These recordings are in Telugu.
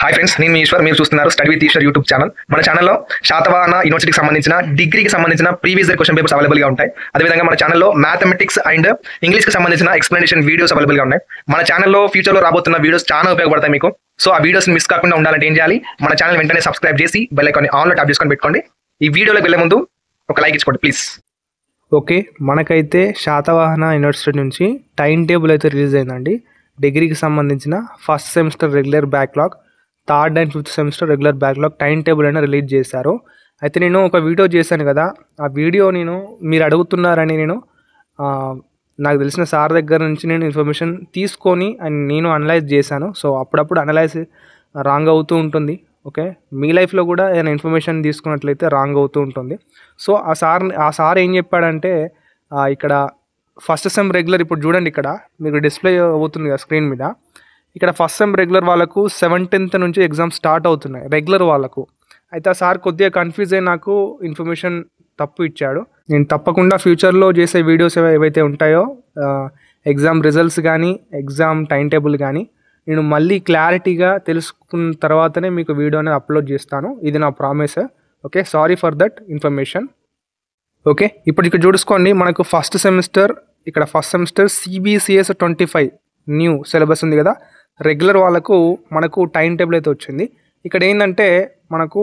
హాయ్ ఫ్రెండ్స్, నేను మీ ఈశ్వర్. మీరు చూస్తున్నారు study with Eshwar YouTube channel. మన ఛానల్లో శాతవాహన యూనివర్సిటీకి సంబంధించిన డిగ్రీకి సంబంధించిన ప్రీవియస్ క్వశ్చన్ పేపర్స్ అవైలబుల్గా ఉంటాయి. అదేవిధంగా మన ఛానల్లో మ్యాథమెటిక్స్ అండ్ ఇంగ్లీష్కి సంబంధించిన ఎక్స్ప్లెనేషన్ వీడియోస్ అవైలబుల్గా ఉన్నాయి. మన ఛానల్లో ఫ్యూచర్లో రాబోతున్న వీడియోస్ చాలా ఉపయోగపడతాయి మీకు. సో ఆ వీడియోస్ మిస్ కాకుండా ఉండాలంటే ఏం చేయాలి? మన ఛానల్ వెంటనే సబ్స్క్రైబ్ చేసి బెల్ ఐకాన్ ఆన్లో ట్యాప్ చేసుకొని పెట్టుకోండి. ఈ వీడియోలోకి వెళ్ళే ముందు ఒక లైక్ ఇచ్చుకోండి ప్లీజ్. ఓకే, మనకైతే శాతవాహన యూనివర్సిటీ నుంచి టైం టేబుల్ అయితే రిలీజ్ అయిందండి. డిగ్రీకి సంబంధించిన first semester regular backlog, third and fifth semester regular backlog time table అయినా రిలీజ్ చేశారు. అయితే నేను ఒక వీడియో చేశాను కదా, ఆ వీడియో మీరు అడుగుతున్నారని నాకు తెలిసిన సార్ దగ్గర నుంచి నేను ఇన్ఫర్మేషన్ తీసుకొని నేను అనలైజ్ చేశాను. సో అప్పుడప్పుడు అనలైజ్ రాంగ్ అవుతూ ఉంటుంది. ఓకే, మీ లైఫ్లో కూడా ఏదైనా ఇన్ఫర్మేషన్ తీసుకున్నట్లయితే రాంగ్ అవుతూ ఉంటుంది. సో ఆ సార్ ఏం చెప్పాడంటే, ఇక్కడ ఫస్ట్ సెమ్ రెగ్యులర్ ఇప్పుడు చూడండి, ఇక్కడ మీకు డిస్ప్లే అవుతుంది కదా స్క్రీన్ మీద. ఇక్కడ ఫస్ట్ సెమ్ రెగ్యులర్ వాళ్ళకు 17th నుంచి ఎగ్జామ్ స్టార్ట్ అవుతున్నాయి రెగ్యులర్ వాళ్ళకు. అయితే ఆ సార్ కొద్దిగా కన్ఫ్యూజ్ అయ్యి నాకు ఇన్ఫర్మేషన్ తప్పు ఇచ్చాడు. నేను తప్పకుండా ఫ్యూచర్లో చేసే వీడియోస్ ఏవైతే ఉంటాయో, ఎగ్జామ్ రిజల్ట్స్ కానీ ఎగ్జామ్ టైం టేబుల్ కానీ నేను మళ్ళీ క్లారిటీగా తెలుసుకున్న తర్వాతనే మీకు వీడియో అనేది అప్లోడ్ చేస్తాను. ఇది నా promise. Okay, sorry for that information. Okay, ఇప్పుడు ఇక్కడ చూసుకోండి, మనకు first semester CBCS 25 new syllabus ఉంది కదా. రెగ్యులర్ వాళ్ళకు మనకు టైం టేబుల్ అయితే వచ్చింది. ఇక్కడ ఏంటంటే మనకు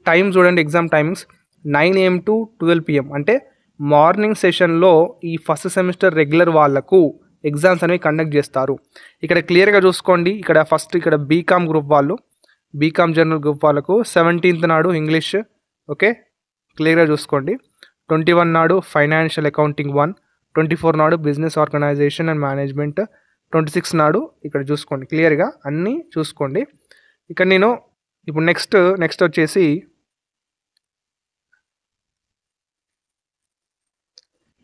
టైం చూడండి, exam timings 9 AM to 12 PM. అంటే మార్నింగ్ సెషన్లో ఈ ఫస్ట్ సెమిస్టర్ రెగ్యులర్ వాళ్ళకు ఎగ్జామ్స్ అనేవి కండక్ట్ చేస్తారు. ఇక్కడ క్లియర్గా చూసుకోండి, ఇక్కడ బీకామ్ గ్రూప్ వాళ్ళు, బీకామ్ జనరల్ గ్రూప్ వాళ్ళకు 17th నాడు ఇంగ్లీష్. ఓకే, క్లియర్గా చూసుకోండి. 21 నాడు ఫైనాన్షియల్ అకౌంటింగ్ 1, 24 నాడు బిజినెస్ ఆర్గనైజేషన్ అండ్ మేనేజ్మెంట్, 26 నాడు ఇక్కడ చూసుకోండి, క్లియర్గా అన్నీ చూసుకోండి. ఇక్కడ నేను ఇప్పుడు నెక్స్ట్ వచ్చేసి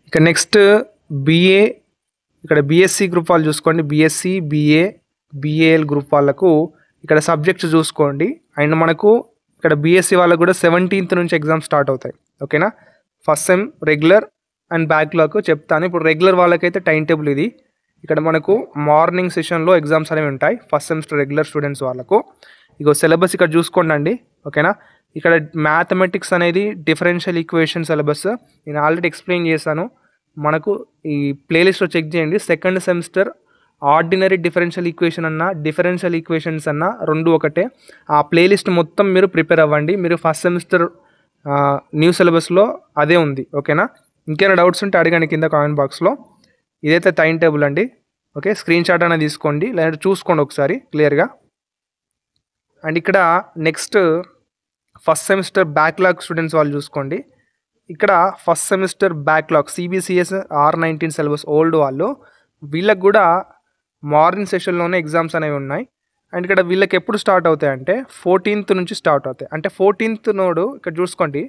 ఇక నెక్స్ట్ BA, ఇక్కడ BSc గ్రూప్ వాళ్ళు చూసుకోండి, BSc BA BAL గ్రూప్ వాళ్ళకు ఇక్కడ సబ్జెక్ట్స్ చూసుకోండి. అండ్ మనకు ఇక్కడ BSc వాళ్ళకు కూడా 17th నుంచి ఎగ్జామ్ స్టార్ట్ అవుతాయి. ఓకేనా, first sem regular and backlog చెప్తాను. ఇప్పుడు రెగ్యులర్ వాళ్ళకైతే టైం టేబుల్ ఇది. ఇక్కడ మనకు మార్నింగ్ సెషన్లో ఎగ్జామ్స్ అనేవి ఉంటాయి ఫస్ట్ సెమిస్టర్ రెగ్యులర్ స్టూడెంట్స్ వాళ్ళకు. ఇగో సిలబస్ ఇక్కడ చూసుకోండి అండి. ఓకేనా, ఇక్కడ మ్యాథమెటిక్స్ అనేది డిఫరెన్షియల్ ఈక్వేషన్ సిలబస్ నేను ఆల్రెడీ ఎక్స్ప్లెయిన్ చేశాను. మనకు ఈ ప్లేలిస్ట్లో చెక్ చేయండి. Second semester ordinary differential equation differential equations రెండు ఒకటే. ఆ ప్లేలిస్ట్ మొత్తం మీరు ప్రిపేర్ అవ్వండి. మీరు ఫస్ట్ సెమిస్టర్ న్యూ సిలబస్లో అదే ఉంది. ఓకేనా, ఇంకేమైనా డౌట్స్ ఉంటే అడగండి కింద కామెంట్ బాక్స్లో. ఇదైతే టైం టేబుల్ అండి. ఓకే, స్క్రీన్ షాట్ అనేది తీసుకోండి, లేదా చూసుకోండి ఒకసారి క్లియర్గా. అండ్ ఇక్కడ next first semester backlog students వాళ్ళు చూసుకోండి. ఇక్కడ first semester backlog CBCS R19 syllabus old వాళ్ళు, వీళ్ళకి కూడా మార్నింగ్ సెషన్లోనే ఎగ్జామ్స్ అనేవి ఉన్నాయి. అండ్ ఇక్కడ వీళ్ళకి ఎప్పుడు స్టార్ట్ అవుతాయి అంటే 14th నుంచి స్టార్ట్ అవుతాయి. అంటే 14th నాడు ఇక్కడ చూసుకోండి,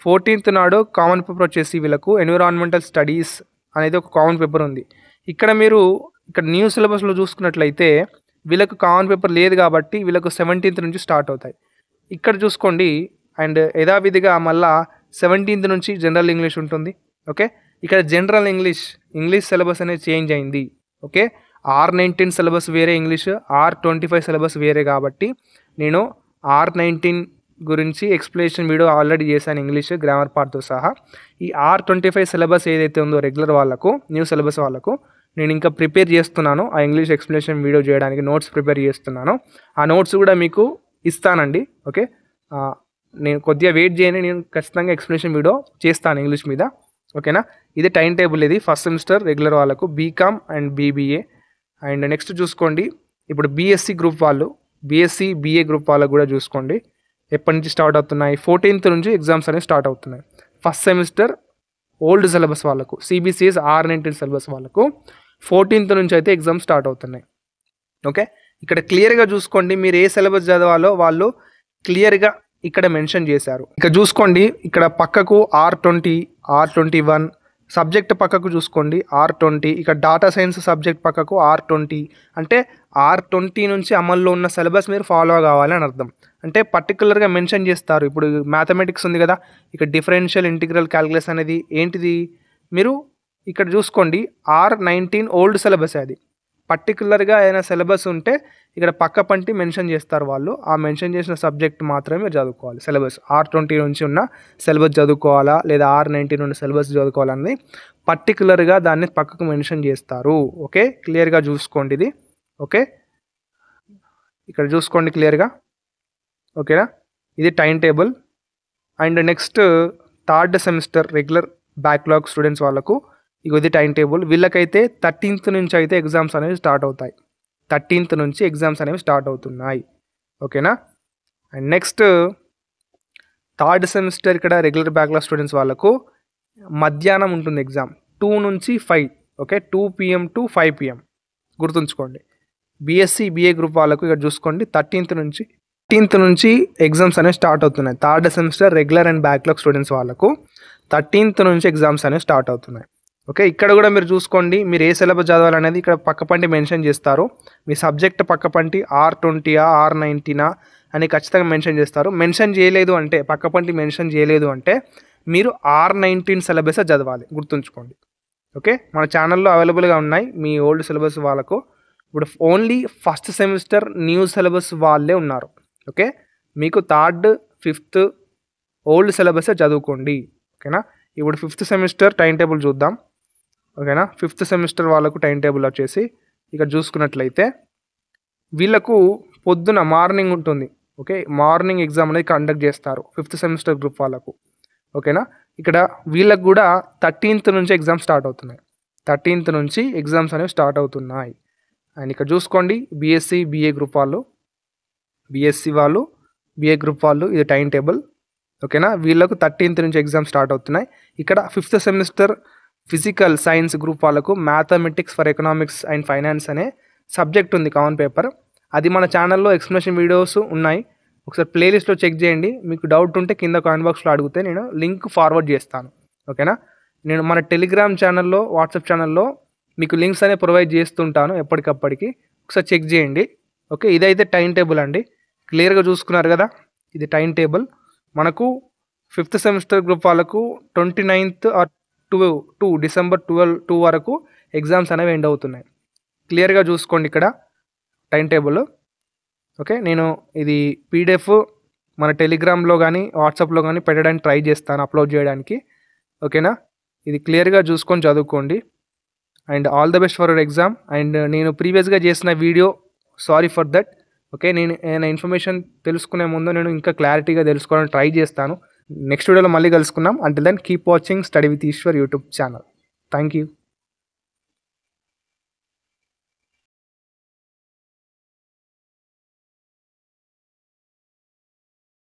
14th నాడు కామన్ పేపర్ వచ్చేసి వీళ్ళకు ఎన్విరాన్మెంటల్ స్టడీస్ అనేది ఒక కామన్ పేపర్ ఉంది. ఇక్కడ మీరు ఇక్కడ న్యూ సిలబస్లో చూసుకున్నట్లయితే వీళ్ళకు కామన్ పేపర్ లేదు కాబట్టి వీళ్ళకు 17th నుంచి స్టార్ట్ అవుతాయి. ఇక్కడ చూసుకోండి. అండ్ యథావిధిగా మళ్ళా 17th నుంచి జనరల్ ఇంగ్లీష్ ఉంటుంది. ఓకే, ఇక్కడ జనరల్ ఇంగ్లీష్ సిలబస్ అనేది చేంజ్ అయింది. ఓకే, R19 సిలబస్ వేరే, ఇంగ్లీష్ R25 సిలబస్ వేరే. కాబట్టి నేను R19 గురించి ఎక్స్ప్లెనేషన్ వీడియో ఆల్రెడీ చేశాను, ఇంగ్లీష్ గ్రామర్ పార్ట్తో సహా. ఈ R25 సిలబస్ ఏదైతే ఉందో రెగ్యులర్ వాళ్ళకు, న్యూ సిలబస్ వాళ్ళకు నేను ఇంకా ప్రిపేర్ చేస్తున్నాను. ఆ ఇంగ్లీష్ ఎక్స్ప్లెనేషన్ వీడియో చేయడానికి నోట్స్ ప్రిపేర్ చేస్తున్నాను. ఆ నోట్స్ కూడా మీకు ఇస్తానండి. ఓకే, నేను కొద్దిగా వెయిట్ చేయని, నేను ఖచ్చితంగా ఎక్స్ప్లెనేషన్ వీడియో చేస్తాను ఇంగ్లీష్ మీద. ఓకేనా, ఇది టైం టేబుల్. ఇది ఫస్ట్ సెమిస్టర్ రెగ్యులర్ వాళ్ళకు BCom and BBA. And next చూసుకోండి, ఇప్పుడు BSc గ్రూప్ వాళ్ళు, BSc BA గ్రూప్ వాళ్ళకు కూడా చూసుకోండి ఎప్పటి నుంచి స్టార్ట్ అవుతున్నాయి. 14th నుంచి ఎగ్జామ్స్ అనేవి స్టార్ట్ అవుతున్నాయి. ఫస్ట్ సెమిస్టర్ ఓల్డ్ సిలబస్ వాళ్ళకు, CBCS R19 సిలబస్ వాళ్ళకు 14th నుంచి అయితే ఎగ్జామ్స్ స్టార్ట్ అవుతున్నాయి. ఓకే, ఇక్కడ క్లియర్గా చూసుకోండి, మీరు ఏ సిలబస్ చదవాలో వాళ్ళు క్లియర్గా ఇక్కడ మెన్షన్ చేశారు. ఇక్కడ చూసుకోండి, ఇక్కడ పక్కకు R20 R21 సబ్జెక్ట్ పక్కకు చూసుకోండి R20. ఇక్కడ డాటా సైన్స్ సబ్జెక్ట్ పక్కకు R20. అంటే R20 నుంచి అమల్లో ఉన్న సిలబస్ మీరు ఫాలో కావాలి అని అర్థం. అంటే పర్టికులర్గా మెన్షన్ చేస్తారు. ఇప్పుడు మ్యాథమెటిక్స్ ఉంది కదా, ఇక్కడ డిఫరెన్షియల్ ఇంటిగ్రల్ క్యాలిక్యులస్ అనేది ఏంటిది మీరు ఇక్కడ చూసుకోండి. R19 ఓల్డ్ సిలబస్ అది. పర్టికులర్గా ఏదైనా సిలబస్ ఉంటే ఇక్కడ పక్క పంటి మెన్షన్ చేస్తారు వాళ్ళు. ఆ మెన్షన్ చేసిన సబ్జెక్ట్ మాత్రమే మీరు చదువుకోవాలి. సిలబస్ R20 నుంచి ఉన్న సిలబస్ చదువుకోవాలా లేదా R19 నుండి సిలబస్ చదువుకోవాలని పర్టికులర్గా దాన్ని పక్కకు మెన్షన్ చేస్తారు. ఓకే, క్లియర్గా చూసుకోండి ఇది. ఓకే, ఇక్కడ చూసుకోండి క్లియర్గా. ఓకేనా, ఇది time table. And next third semester regular backlog students వాళ్ళకు ఇది టైం టేబుల్. వీళ్ళకైతే 13th నుంచి అయితే ఎగ్జామ్స్ అనేవి స్టార్ట్ అవుతాయి. 13th నుంచి ఎగ్జామ్స్ అనేవి స్టార్ట్ అవుతున్నాయి. ఓకేనా, అండ్ నెక్స్ట్ థర్డ్ సెమిస్టర్ ఇక్కడ రెగ్యులర్ బ్యాక్లాగ్ స్టూడెంట్స్ వాళ్ళకు మధ్యాహ్నం ఉంటుంది ఎగ్జామ్ 2 నుంచి 5. ఓకే, 2 PM to 5 PM గుర్తుంచుకోండి. బీఎస్సీ బీఏ గ్రూప్ వాళ్ళకు ఇక్కడ చూసుకోండి 13th నుంచి ఎగ్జామ్స్ అనేవి స్టార్ట్ అవుతున్నాయి. Third semester regular and backlog students వాళ్ళకు 13th నుంచి ఎగ్జామ్స్ అనేవి స్టార్ట్ అవుతున్నాయి. ఓకే, ఇక్కడ కూడా మీరు చూసుకోండి మీరు ఏ సిలబస్ చదవాలనేది ఇక్కడ పక్కపంటి మెన్షన్ చేస్తారు. మీ సబ్జెక్ట్ పక్కపంటి R20 R19 అని ఖచ్చితంగా మెన్షన్ చేస్తారు. మెన్షన్ చేయలేదు అంటే పక్కపంటి మెన్షన్ చేయలేదు అంటే మీరు R19 సిలబస్ చదవాలి, గుర్తుంచుకోండి. ఓకే, మన ఛానల్లో అవైలబుల్గా ఉన్నాయి మీ ఓల్డ్ సిలబస్ వాళ్ళకు. ఇప్పుడు only first semester new syllabus వాళ్ళే ఉన్నారు. ఓకే, మీకు 3rd 5th ఓల్డ్ సిలబస్ చదువుకోండి. ఓకేనా, ఇప్పుడు 5th సెమిస్టర్ టైం టేబుల్ చూద్దాం. ఓకేనా, 5th సెమిస్టర్ వాళ్ళకు టైం టేబుల్ వచ్చేసి ఇక్కడ చూసుకున్నట్లయితే వీళ్ళకు పొద్దున మార్నింగ్ ఉంటుంది. ఓకే, మార్నింగ్ ఎగ్జామ్ అనేది కండక్ట్ చేస్తారు 5th సెమిస్టర్ గ్రూప్ వాళ్ళకు. ఓకేనా, ఇక్కడ వీళ్ళకు కూడా 13th నుంచి ఎగ్జామ్స్ స్టార్ట్ అవుతున్నాయి. 13th నుంచి ఎగ్జామ్స్ అనేవి స్టార్ట్ అవుతున్నాయి. అండ్ ఇక్కడ చూసుకోండి బీఎస్సీ బీఏ గ్రూప్ వాళ్ళు, బీఎస్సీ వాళ్ళు, బీఏ గ్రూప్ వాళ్ళు ఇది టైం టేబుల్. ఓకేనా, వీళ్ళకు 13th నుంచి ఎగ్జామ్ స్టార్ట్ అవుతున్నాయి. ఇక్కడ 5th semester physical science group వాళ్ళకు mathematics for economics and finance అనే సబ్జెక్ట్ ఉంది కామన్ పేపర్. అది మన ఛానల్లో ఎక్స్ప్లెనేషన్ వీడియోస్ ఉన్నాయి, ఒకసారి ప్లేలిస్ట్లో చెక్ చేయండి. మీకు డౌట్ ఉంటే కింద కామెంట్ బాక్స్లో అడిగితే నేను లింక్ ఫార్వర్డ్ చేస్తాను. ఓకేనా, నేను మన టెలిగ్రామ్ ఛానల్లో వాట్సాప్ ఛానల్లో మీకు లింక్స్ అనేవి ప్రొవైడ్ చేస్తుంటాను ఎప్పటికప్పటికి, ఒకసారి చెక్ చేయండి. ఓకే, ఇదైతే టైం టేబుల్ అండి, క్లియర్గా చూసుకున్నారు కదా. ఇది టైం టేబుల్. మనకు 5th సెమిస్టర్ గ్రూప్ వాళ్ళకు 29th or 2 December 2 వరకు ఎగ్జామ్స్ అనేవి ఎండ్ అవుతున్నాయి. క్లియర్గా చూసుకోండి ఇక్కడ టైం టేబుల్. ఓకే, నేను ఇది PDF మన టెలిగ్రామ్లో కానీ వాట్సాప్లో కానీ పెట్టడానికి ట్రై చేస్తాను, అప్లోడ్ చేయడానికి. ఓకేనా, ఇది క్లియర్గా చూసుకొని చదువుకోండి. And all the best for your exam. And నేను ప్రీవియస్గా చేసిన video sorry for that. Okay, నేను ఏదైనా ఇన్ఫర్మేషన్ తెలుసుకునే ముందు నేను ఇంకా క్లారిటీగా తెలుసుకోవడానికి ట్రై చేస్తాను. నెక్స్ట్ వీడియోలో మళ్ళీ కలుసుకుందాం. Until then keep watching study with Eshwar YouTube channel. Thank you.